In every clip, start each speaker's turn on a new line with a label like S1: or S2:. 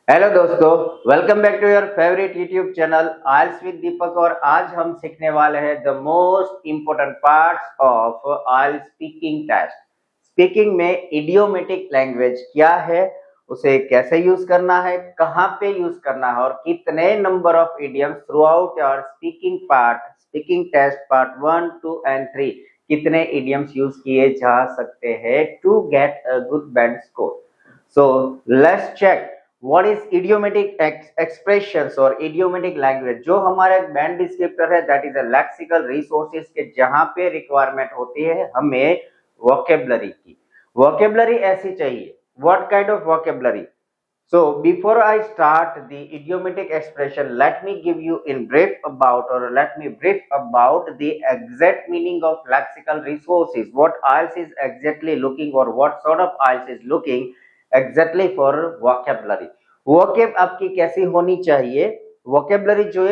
S1: Hello दोस्तों, welcome back to your favourite YouTube channel IELTS with Deepak. और आज हम सीखने वाले हैं the most important parts of IELTS speaking test. Speaking में इडियोमेटिक लैंग्वेज क्या है, उसे कैसे यूज करना है, कहाँ पे यूज करना है और कितने number of idioms throughout your speaking part, speaking test part 1, 2 and 3 कितने इडियम्स यूज किए जा सकते हैं to get a good band score. So let's check what is idiomatic expressions और idiomatic language। जो हमारा एक बैंड डिस्क्रिप्टर है that is a lexical resources के जहां पे रिक्वायरमेंट होती है हमें वोकेबलरी की। वोकेबलरी ऐसी चाहिए, what kind of vocabulary? So before I start the idiomatic expression, let me give you in brief about, or let me brief about the exact meaning of lexical resources. What IELTS is exactly looking, or what sort of IELTS is looking exactly for vocabulary. vocab आपकी कैसी होनी चाहिए? vocabulary जो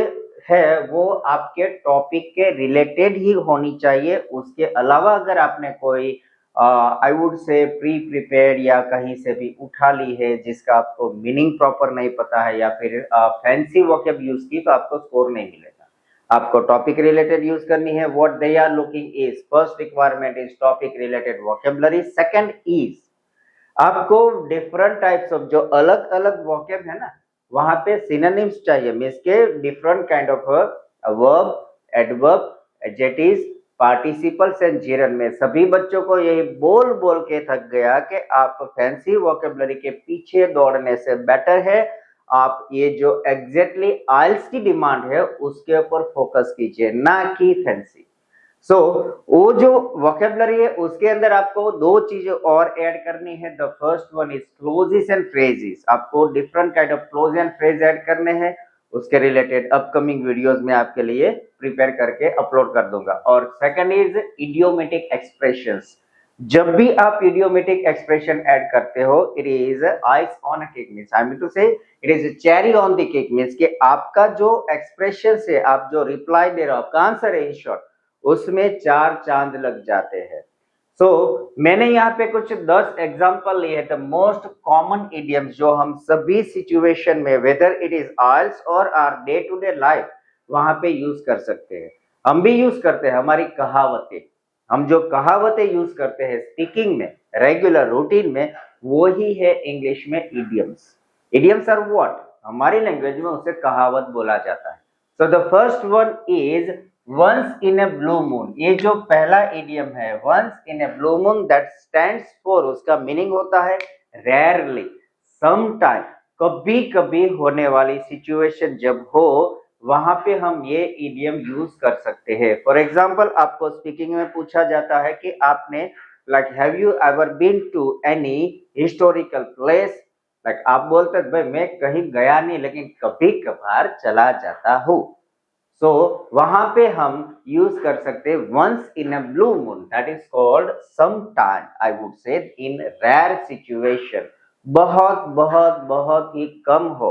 S1: है वो आपके topic के related ही होनी चाहिए। उसके अलावा अगर आपने कोई आई वुड से प्री प्रिपेयर्ड या कहीं से भी उठा ली है जिसका आपको मीनिंग प्रॉपर नहीं पता है या फिर फैंसी वोकैब यूज की, तो आपको स्कोर नहीं मिलेगा। आपको टॉपिक रिलेटेड यूज करनी है। What they are looking is, first requirement is topic related vocabulary. Second is आपको डिफरेंट टाइप्स ऑफ जो अलग अलग वोकैब है ना, वहां पे सिनोनिम्स चाहिए, मींस के different kind of verb, adverb, adjectives, participles and gerund में सभी बच्चों को यही बोल बोल के थक गया कि आप फैंसी वोकैबुलरी के पीछे दौड़ने से बेटर है आप ये जो एग्जैक्टली आइल्स की डिमांड है उसके ऊपर फोकस कीजिए, ना कि फैंसी। सो वो जो वोकेबलरी है उसके अंदर आपको दो चीजें और ऐड करनी है। The first one is clauses and phrases. आपको different kind of clause and phrase add करने हैं। उसके रिलेटेड अपकमिंग वीडियोस में आपके लिए प्रिपेयर करके अपलोड कर दूंगा। और सेकंड इज इडियोमेटिक एक्सप्रेशंस। जब भी आप इडियोमेटिक एक्सप्रेशन ऐड करते हो, it is ice on a cake, means I mean to say it is cherry on the cake, means कि आपका जो एक्सप्रेशन है, आप जो रिप्लाई दे रहे हो, आपका आंसर है इन शॉर्ट, उसमें चार चांद लग जाते हैं। सो मैंने यहाँ पे कुछ 10 एग्जांपल लिए द मोस्ट कॉमन इडियम्स जो हम सभी सिचुएशन में, वेदर इट इज आइल्स और our day to day life, वहां पे यूज कर सकते हैं। हम भी यूज करते हैं हमारी कहावतें। हम जो कहावतें यूज करते हैं स्पीकिंग में, रेगुलर रूटीन में, वो ही है इंग्लिश में इडियम्स। Idioms are what? हमारी लैंग्वेज में उसे कहावत बोला जाता है। So the first one is once in a blue moon. ये जो पहला इडियम है once in a blue moon, that stands for, उसका मीनिंग होता है रेयरली, समटाइम, कभी कभी होने वाली सिचुएशन जब हो वहां पे हम ये इडियम यूज कर सकते हैं। फॉर एग्जाम्पल आपको स्पीकिंग में पूछा जाता है कि आपने like have you ever been to any historical place. Like आप बोलते हैं भाई मैं कहीं गया नहीं लेकिन कभी कभार चला जाता हूँ। सो वहां पे हम यूज कर सकते हैं once in a blue moon, that is called some time, I would say in rare situation, बहुत बहुत बहुत ही कम हो।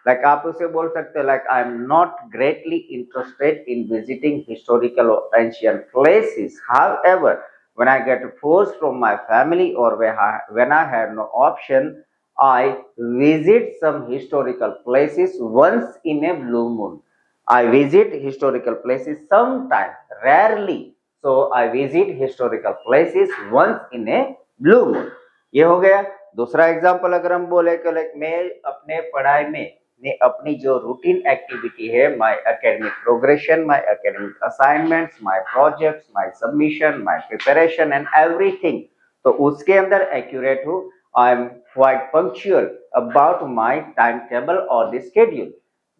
S1: लाइक आप उसे बोल सकते हैं like I am not greatly interested in visiting historical और ancient places, however when I get forced from my family or when I had no option, I visit some historical places once in a blue moon. I visit historical places sometime, rarely. So I visit historical places once in a blue moon. ये हो गया। दूसरा example अगर हम बोले कि like मैं अपने पढ़ाई में ने अपनी जो रूटीन एक्टिविटी है, my academic progression, my academic assignments, my projects, my submission, my preparation and everything, तो उसके अंदर एक्यूरेट हूँ। I am quite punctual about my time table और the schedule,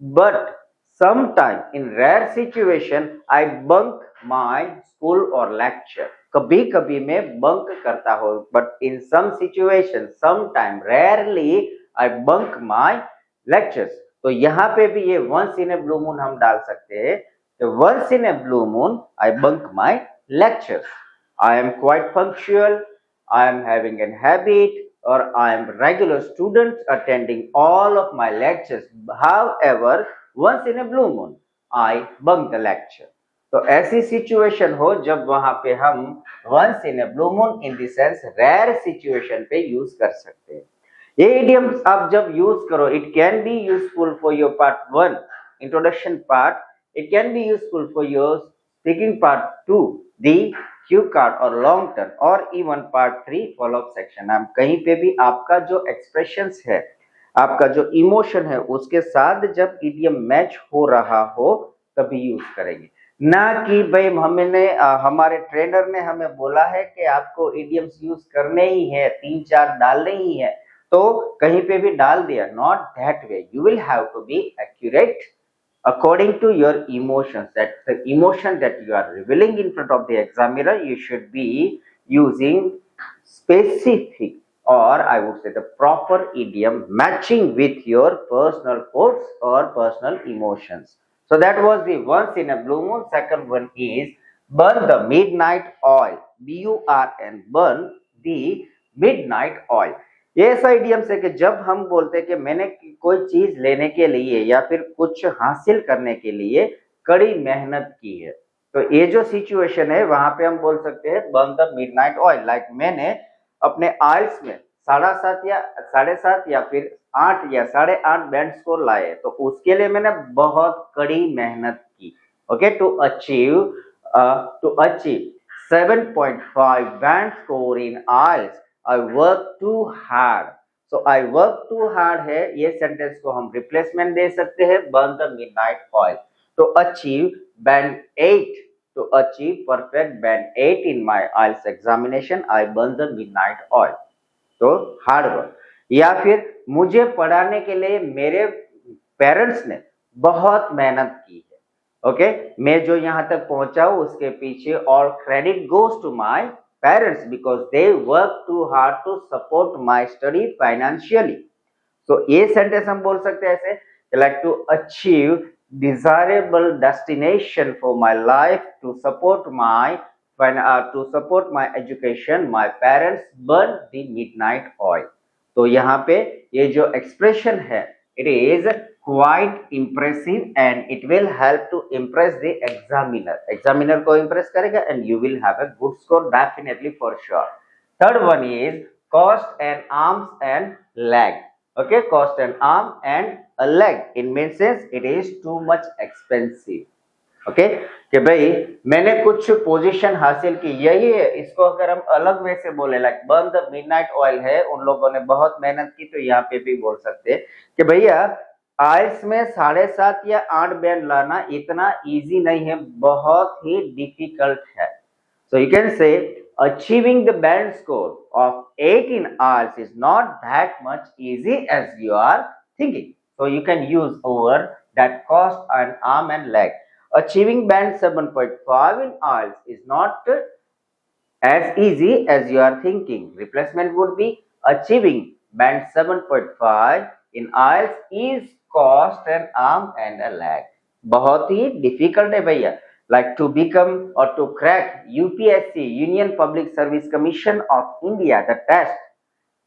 S1: but sometime in rare situation I bunk my school or lecture. कभी कभी मैं bunk करता हूँ, but in some situation, sometime, rarely I bunk my lectures. तो यहाँ पे भी ये once in a blue moon हम डाल सकते हैं। तो once in a blue moon I bunk my lectures. I am quite punctual. I am having a habit, or I am regular student attending all of my lectures. However, once in a blue moon I bunk the lecture. तो ऐसी situation हो जब वहां पे हम once in a blue moon in the sense rare situation पे use कर सकते हैं। ये idioms आप जब यूज करो, it can be useful for your part 1 introduction part, it can be useful for your speaking part 2 the cue card or long term, और even part 3 follow up section। आप कहीं पे भी आपका जो expressions है, आपका जो इमोशन है, उसके साथ जब idiom मैच हो रहा हो तभी यूज करेंगे, ना कि भाई हमारे ट्रेनर ने हमें बोला है कि आपको इडियम्स यूज करने ही है, 3-4 डालने ही है, तो कहीं पे भी डाल दिया। Not that way, you will have to be accurate according to your emotions, that the emotion that you are revealing in front of the examiner, you should be using specific, or I would say the proper idiom matching with your personal quotes or personal emotions. So that was the once in a blue moon. Second one is burn the midnight oil, burn, burn the midnight oil। ये ऐसा idioms है कि जब हम बोलते हैं कि मैंने कोई चीज लेने के लिए या फिर कुछ हासिल करने के लिए कड़ी मेहनत की है, तो ये जो सिचुएशन है वहां पे हम बोल सकते हैं burn the midnight oil. Like मैंने अपने आइल्स में 7.5 या 7.5 या फिर 8 या 8.5 बैंड स्कोर लाए, तो उसके लिए मैंने बहुत कड़ी मेहनत की। Okay, to achieve 7.5 band score in IELTS I work too hard। So I work too hard है, ये सेंटेंस को हम रिप्लेसमेंट दे सकते हैं burn the midnight oil। To achieve band 8, to achieve perfect band 8 in my IELTS examination, I burn the midnight oil। तो hard work, या फिर मुझे पढ़ाने के लिए मेरे पेरेंट्स ने बहुत मेहनत की है। ओके, मैं जो यहाँ तक पहुंचा हूं उसके पीछे और credit goes to my parents because they work too hard to support my study financially। तो ये सेंटेंस हम बोल सकते हैं ऐसे, like to achieve desirable destination for my life, to support my education, my parents burn the midnight oil। तो यहाँ पे ये जो एक्सप्रेशन है, it is quite impressive and it will help to impress the examiner को impress करेगा and you will have a good score definitely for sure। Third one is cost an arms and leg। Okay, cost an arm and a leg, in mean sense it is too much expensive। Okay, कि भाई मैंने कुछ position हासिल की, यही है। इसको अगर हम अलग वे से बोले, like burn the midnight oil है, उन लोगों ने बहुत मेहनत की, तो यहाँ पे भी बोल सकते हैं कि भैया आइल्स में 7.5 या 8 बैंड लाना इतना इजी नहीं है, बहुत ही डिफिकल्ट है। सो यू कैन से achieving the band score of 8 in IELTS is not that much easy as you are thinking। So you can use over that cost an arm and leg। Achieving band 7.5 in IELTS is not as easy as you are thinking। Replacement would be achieving band 7.5 in IELTS is cost an arm and a leg। बहुत ही difficult है भैया। Like to become or to crack UPSC Union Public Service Commission of India, the test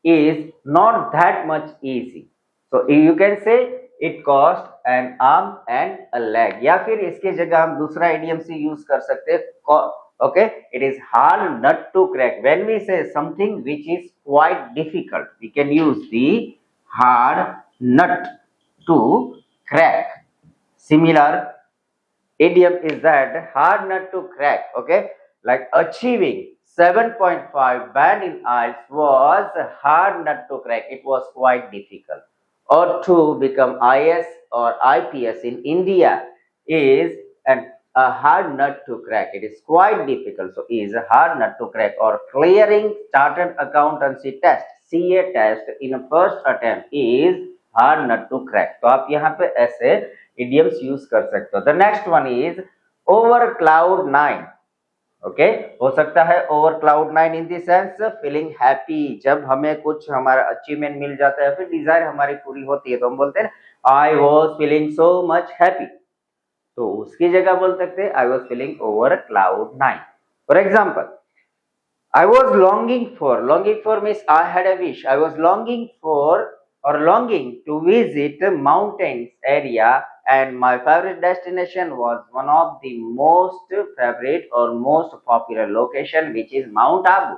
S1: is not that much easy। So you can say it cost an arm and a leg। या फिर इसके जगह हम दूसरा idiom से use कर सकते हैं। Okay, it is hard nut to crack। When we say something which is quite difficult, we can use the hard nut to crack। Similar idiom is that hard nut to crack। Okay, like achieving 7.5 band in IELTS was a hard nut to crack, it was quite difficult। Or to become IS or IPS in India is a hard nut to crack, it is quite difficult। So is a hard nut to crack। Or clearing chartered accountancy test, CA test in a first attempt is hard nut to crack। तो आप यहाँ पे ऐसे idioms use कर सकते हो। The next one is over cloud 9। Okay, हो सकता है over cloud 9 in the sense feeling happy। जब हमें कुछ हमारा अचीवमेंट मिल जाता है, फिर डिजायर हमारी पूरी होती है, तो हम बोलते हैं I was feeling so much happy। तो उसकी जगह बोल सकते हैं I was feeling over cloud 9। For example, I was longing for means I had a wish। I was longing to visit mountains area, and my favorite destination was one of the most favorite or most popular location, which is Mount Abu।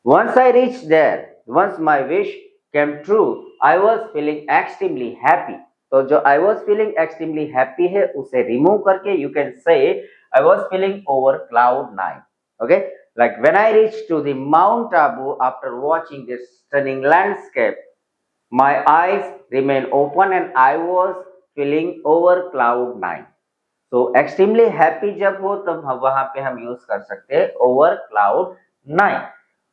S1: Once I reached there, once my wish came true. I was feeling extremely happy. तो जो I was feeling extremely happy है उसे remove करके you can say I was feeling over cloud nine. Okay, like when I reached to the Mount Abu after watching this stunning landscape, my eyes remained open and I was feeling over cloud nine. तो extremely happy जब हो तब वहां पे हम use कर सकते हैं ओवर क्लाउड नाइन।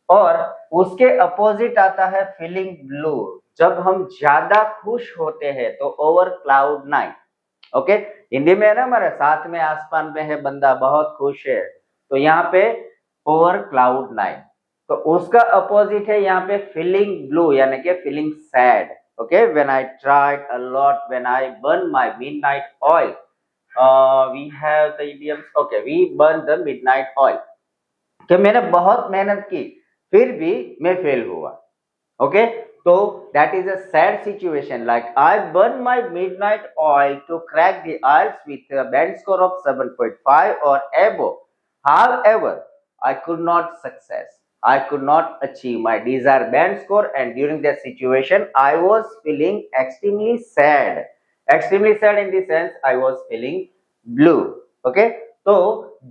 S1: और उसके अपोजिट आता है फीलिंग ब्लू, जब हम ज्यादा खुश होते हैं तो over cloud nine. Okay, Hindi में है ना हमारे साथ में आसमान में है बंदा बहुत खुश है, तो यहाँ पे ओवर क्लाउड नाइन। तो उसका अपोजिट है यहाँ पे फीलिंग ब्लू यानी कि feeling sad. Okay, when I tried a lot when I burn my midnight oil, we have the idioms. Okay, we burn the midnight oil. कि मैंने बहुत मेहनत की फिर भी मैं फेल हुआ। ओके, तो that is a sad situation. Like I burned my midnight oil to crack the IELTS with a band score of 7.5 or above. However, I could not success. I could not achieve my desired band score, and during that situation, I was feeling extremely sad. Extremely sad in the sense I was feeling blue. Okay, तो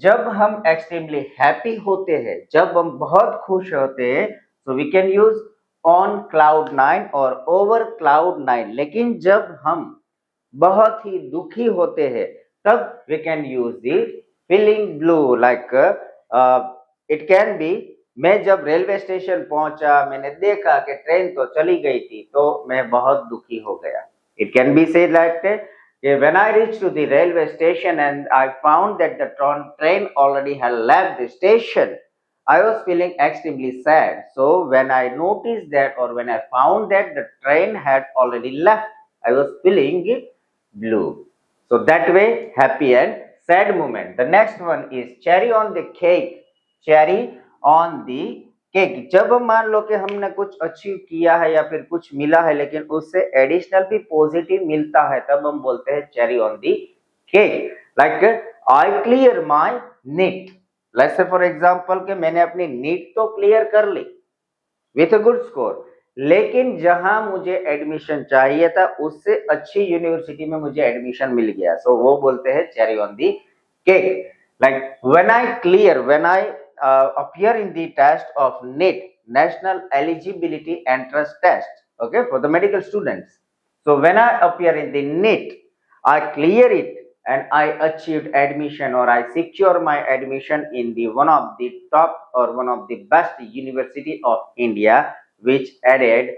S1: जब हम extremely happy होते हैं, जब हम बहुत खुश होते हैं, तो we can use on cloud nine और ओवर क्लाउड नाइन। लेकिन जब हम बहुत ही दुखी होते हैं तब we can use the feeling blue. Like it can be, मैं जब रेलवे स्टेशन पहुंचा मैंने देखा कि ट्रेन तो चली गई थी तो मैं बहुत दुखी हो गया। It can be said like that. When I reached to the railway station and I found that the train already had left the station, I was feeling extremely sad. So when I noticed that, or when I found that the train had already left, I was feeling blue. So that way, happy and sad moment. The next one is cherry on the cake. Cherry on the cake. जब मान लो कि हमने कुछ achieve किया है या फिर कुछ मिला है लेकिन उससे एडिशनल भी पॉजिटिव मिलता है तब हम बोलते हैं cherry on the cake. Like I clear my NEET. Let's say for example कि मैंने अपनी नीट तो क्लियर कर ली विथ अ गुड स्कोर, लेकिन जहां मुझे एडमिशन चाहिए था उससे अच्छी यूनिवर्सिटी में मुझे एडमिशन मिल गया, सो वो बोलते हैं cherry on the cake. Like when I clear, when I appear in the test of NET, National Eligibility Entrance Test, okay, for the medical students. So when I appear in the NET, I clear it and I achieved admission, or I secure my admission in the one of the top or one of the best university of India, which added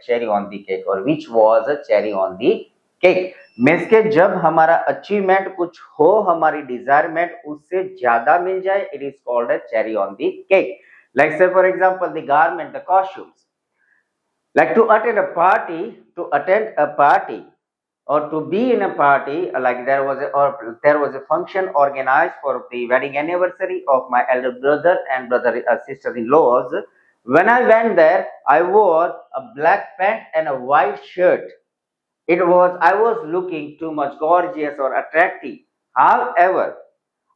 S1: cherry on the cake, or which was a cherry on the cake. Means के जब हमारा achievement कुछ हो, हमारी डिजायरमेंट उससे ज्यादा मिल जाए, it is called a cherry on the cake. Like say for example the garment, the costumes, like to attend a party or to be in a party, like there was a function organized for the wedding anniversary of my elder brother and sister-in-laws. When I went there, I wore a black pant and a white shirt. I was looking too much gorgeous or attractive. However,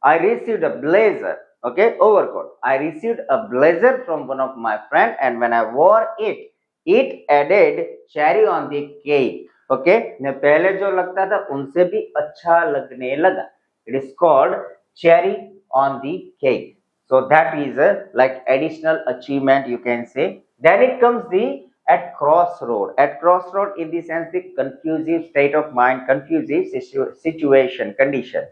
S1: I received a blazer, okay, overcoat. I received a blazer from one of my friend, and when I wore it, it added cherry on the cake. Okay, ने पहले जो लगता था उनसे भी अच्छा लगने लगा. It is called cherry on the cake. So that is a like additional achievement you can say. Then it comes the at crossroad. At crossroad in the sense the confusive state of mind, confusive situation, condition.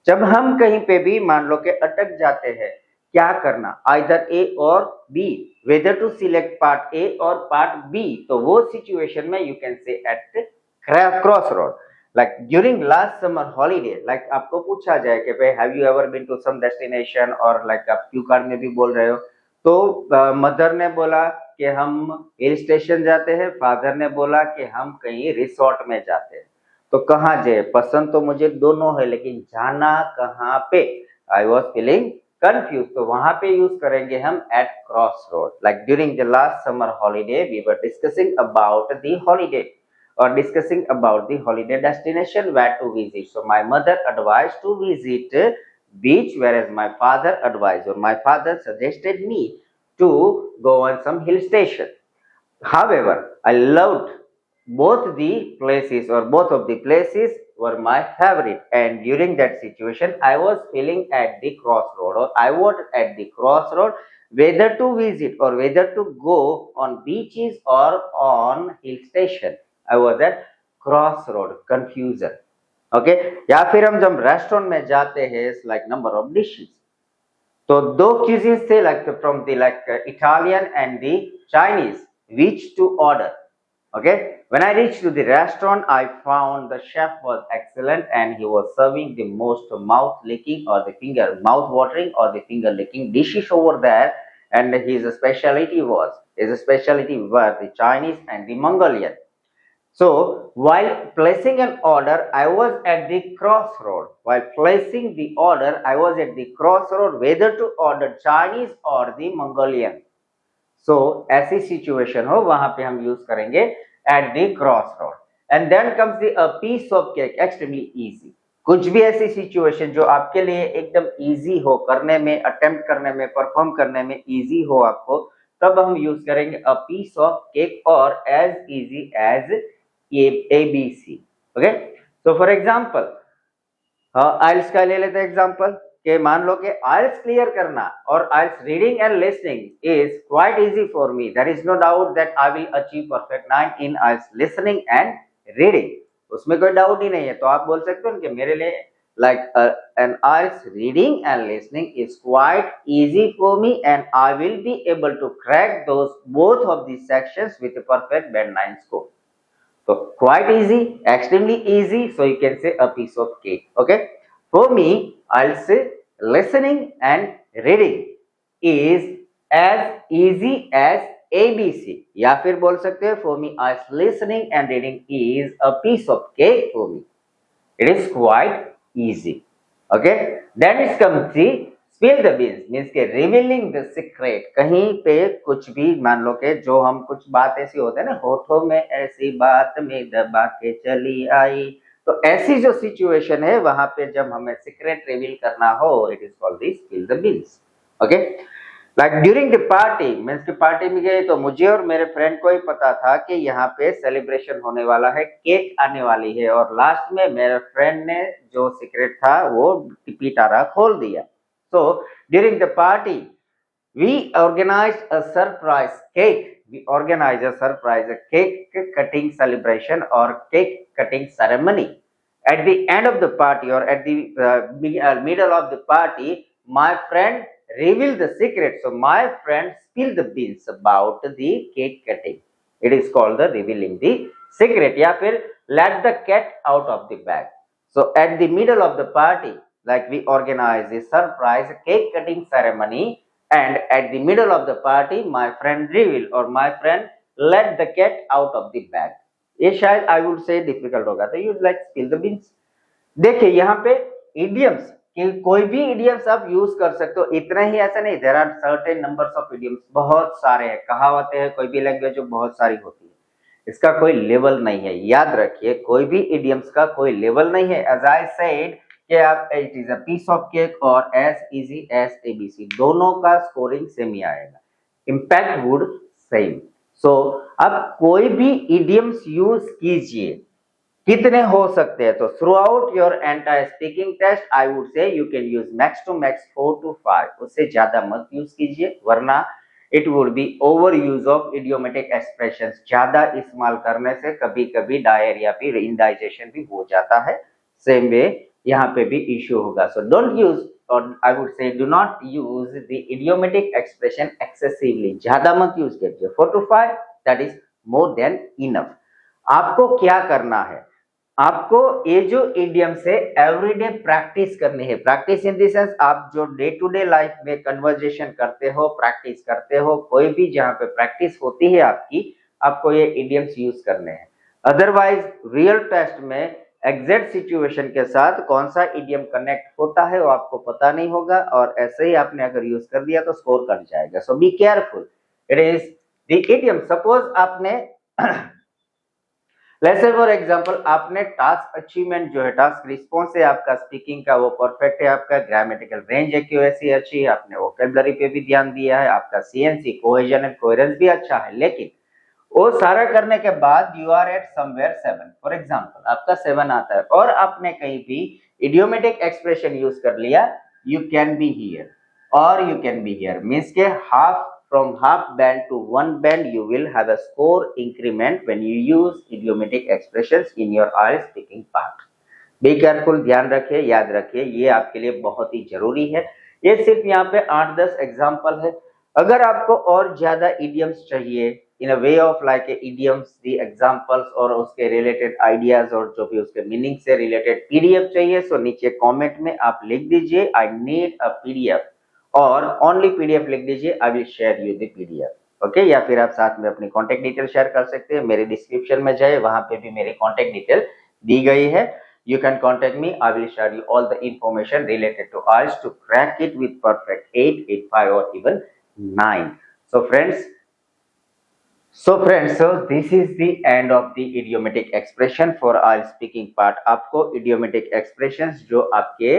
S1: जब हम कहीं पे भी मान लो कि अटक जाते हैं, क्या करना, आइदर ए और B, whether to select part A और पार्ट बी, तो वो सिचुएशन में you can say at cross road. Like during last summer holiday, like आपको पूछा जाए कि भाई have you ever been to some destination, और लाइक आप क्यू कार्ड में भी बोल रहे हो, तो मदर ने बोला कि हम हिल स्टेशन जाते हैं, फादर ने बोला कि हम कहीं रिसोर्ट में जाते हैं, तो कहाँ जाए, पसंद तो मुझे दोनों है लेकिन जाना कहाँ पे, आई वॉज फीलिंग कंफ्यूज, तो वहां पे यूज करेंगे हम at cross road. Like during the last summer holiday we were discussing about the holiday or discussing about the holiday destination where to visit. So my mother advised to visit beach, whereas my father advised, or my father suggested me to go on some hill station. However, I loved both the places, or both of the places were my favorite. And during that situation, I was feeling at the crossroad, or I was at the crossroad whether to visit or whether to go on beaches or on hill station. I was at crossroad, confusion. Okay, या फिर हम जब restaurant में जाते हैं, like number of dishes, तो दो क्यूजीज थे, like from the like Italian and the Chinese, which to order. Okay, when I reached to the restaurant, I found the chef was excellent and he was serving the most mouth licking or the finger mouth watering or the finger licking dishes over there, and his specialty were the Chinese and the Mongolian. So while placing an order, I was at the crossroad. While placing the order, I was at the crossroad whether to order Chinese or the Mongolian. So ऐसी situation हो, वहां पे हम use करेंगे at the crossroad. And then comes the a piece of cake, extremely easy. कुछ भी ऐसी situation जो आपके लिए एकदम easy हो, करने में, attempt करने में, perform करने में easy हो आपको, तब हम use करेंगे a piece of cake और as easy as ABC. Okay, so for example, आइल्स का ले लेते हैं एग्जांपल कि मान लो कि आइल्स क्लियर करना और IELTS reading and listening is quite easy for me, there is no doubt that I will achieve perfect 9 in IELTS listening and reading, उसमें कोई डाउट ही नहीं है। तो आप बोल सकते हो कि मेरे लिए like an IELTS reading and listening is quite easy for me and I will be able to crack those both of the sections with perfect band 9 score. So quite easy, extremely easy. So you can say a piece of cake. Okay. For me, I'll say listening and reading is as easy as ABC. या फिर बोल सकते हैं for me, as listening and reading is a piece of cake for me. It is quite easy. Okay. Then it comes the spill the beans, means के revealing the secret. कहीं पे कुछ भी मान लो के जो हम कुछ बात ऐसी होते हैं ना, होठों में ऐसी बात में दबा के चली आई, तो ऐसी जो सिचुएशन है वहां पे जब हमें सीक्रेट रिवील करना हो, it is called the spill the beans. Okay, like during the party, means की पार्टी में गए तो मुझे और मेरे फ्रेंड को ही पता था कि यहाँ पे सेलिब्रेशन होने वाला है, केक आने वाली है, और लास्ट में मेरे फ्रेंड ने जो सीक्रेट था वो पिटारा खोल दिया। So during the party, we organized a surprise cake. We organized a surprise cake cutting celebration or cake cutting ceremony. At the end of the party or at the middle of the party, my friend revealed the secret. So my friend spilled the beans about the cake cutting. It is called the revealing the secret. या फिर let the cat out of the bag. So at the middle of the party, like we organize a surprise cake cutting ceremony, and at the middle of the party my friend revealed or my friend let the cat out of the bag. ये शायद I would say difficult होगा, तो you like spill the beans। देखिए यहाँ पे idioms कि कोई भी idioms आप यूज कर सकते हो, इतना ही ऐसा नहीं, there are certain numbers of idioms, बहुत सारे हैं, कहावतें हैं, कोई भी लैंग्वेज में बहुत सारी होती है, इसका कोई लेवल नहीं है। याद रखिए कोई भी idioms का कोई लेवल नहीं है। as I said कि आप it is a piece of cake और एज इजी एज एबीसी, दोनों का स्कोरिंग सेम ही आएगा, इम्पैक्ट वुड सेम। सो अब कोई भी इडियम्स यूज कीजिए, कितने हो सकते हैं, तो throughout your entire speaking test I would say you can use max to max 4 to 5, उससे ज्यादा मत यूज कीजिए, वरना it would be over use of idiomatic expressions. ज्यादा इस्तेमाल करने से कभी कभी डायरिया भी, इंडाइजेशन भी हो जाता है, सेम वे यहाँ पे भी इश्यू होगा। सो डोंट यूज, और आई वुड से do not use the idiomatic expression excessively, ज्यादा मत यूज कीजिए, 4 to 5 that is more than enough. आपको क्या करना है, आपको ये जो इडियम्स है एवरीडे प्रैक्टिस करनी है। प्रैक्टिस इन द सेंस आप जो डे टू डे लाइफ में कन्वर्जेशन करते हो, प्रैक्टिस करते हो, कोई भी जहाँ पे प्रैक्टिस होती है आपकी, आपको ये इडियम्स यूज करने हैं। अदरवाइज रियल टेस्ट में एग्जैक्ट सिचुएशन के साथ कौन सा इडियम कनेक्ट होता है वो आपको पता नहीं होगा, और ऐसे ही आपने अगर यूज कर दिया तो स्कोर कट जाएगा। So be careful, it is the idiom. Suppose आपने लेट्स से फॉर एग्जांपल आपने टास्क अचीवमेंट जो है, टास्क रिस्पॉन्स है आपका स्पीकिंग का वो परफेक्ट है, आपका ग्रामेटिकल रेंज एक्यूरेसी अच्छी है, आपने वोकैबुलरी पे भी ध्यान दिया है, आपका सीएनसी कोहेजन एंड कोहेरेंस भी अच्छा है, लेकिन वो सारा करने के बाद you are at somewhere 7, for example आपका 7 आता है और आपने कहीं भी इडियोमेटिक एक्सप्रेशन यूज कर लिया, यू कैन बी हियर और you can be here means के half from half band to one band you will have a score increment when you use idiomatic expressions in your IELTS speaking part. Be careful, ध्यान रखिए, याद रखिए, ये आपके लिए बहुत ही जरूरी है। ये सिर्फ यहाँ पे 8-10 एग्जाम्पल है। अगर आपको और ज्यादा इडियम्स चाहिए in a way of like idioms, the examples और उसके रिलेटेड आइडियाज और जो भी उसके मीनिंग से रिलेटेड पीडीएफ चाहिए, सो नीचे कमेंट में आप लिख दीजिए आई नीड अ पीडीएफ और ओनली पीडीएफ लिख दीजिए, I will share you the PDF. Okay, या फिर आप साथ में अपनी कॉन्टेक्ट डिटेल शेयर कर सकते हैं। मेरे डिस्क्रिप्शन में जाए, वहां पे भी मेरी कॉन्टेक्ट डिटेल दी गई है। You can contact me. I will share you all the information related to IELTS to crack it with perfect 8, 8.5 or even 9. So friends, so this is the end of the idiomatic expression for IELTS speaking part. आपको idiomatic expressions जो आपके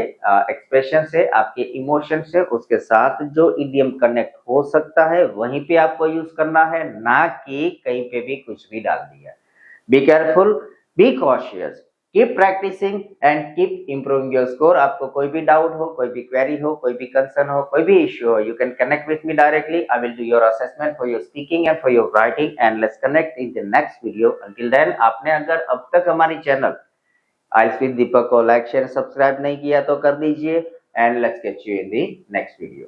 S1: expression से, आपके emotion से, उसके साथ जो idiom connect हो सकता है वहीं पे आपको यूज करना है, ना कि कहीं पे भी कुछ भी डाल दिया। Be careful, be cautious. Keep practicing and keep improving your score. आपको कोई भी डाउट हो, कोई भी क्वेरी हो, कोई भी कंसर्न हो, कोई भी इश्यू हो, you can connect with me directly. I will do your assessment for your speaking and for your writing, and let's connect in the next video. Until then, आपने अगर अब तक हमारी चैनल IELTS with दीपक को like, share, subscribe नहीं किया तो कर दीजिए, and let's catch you in the next video.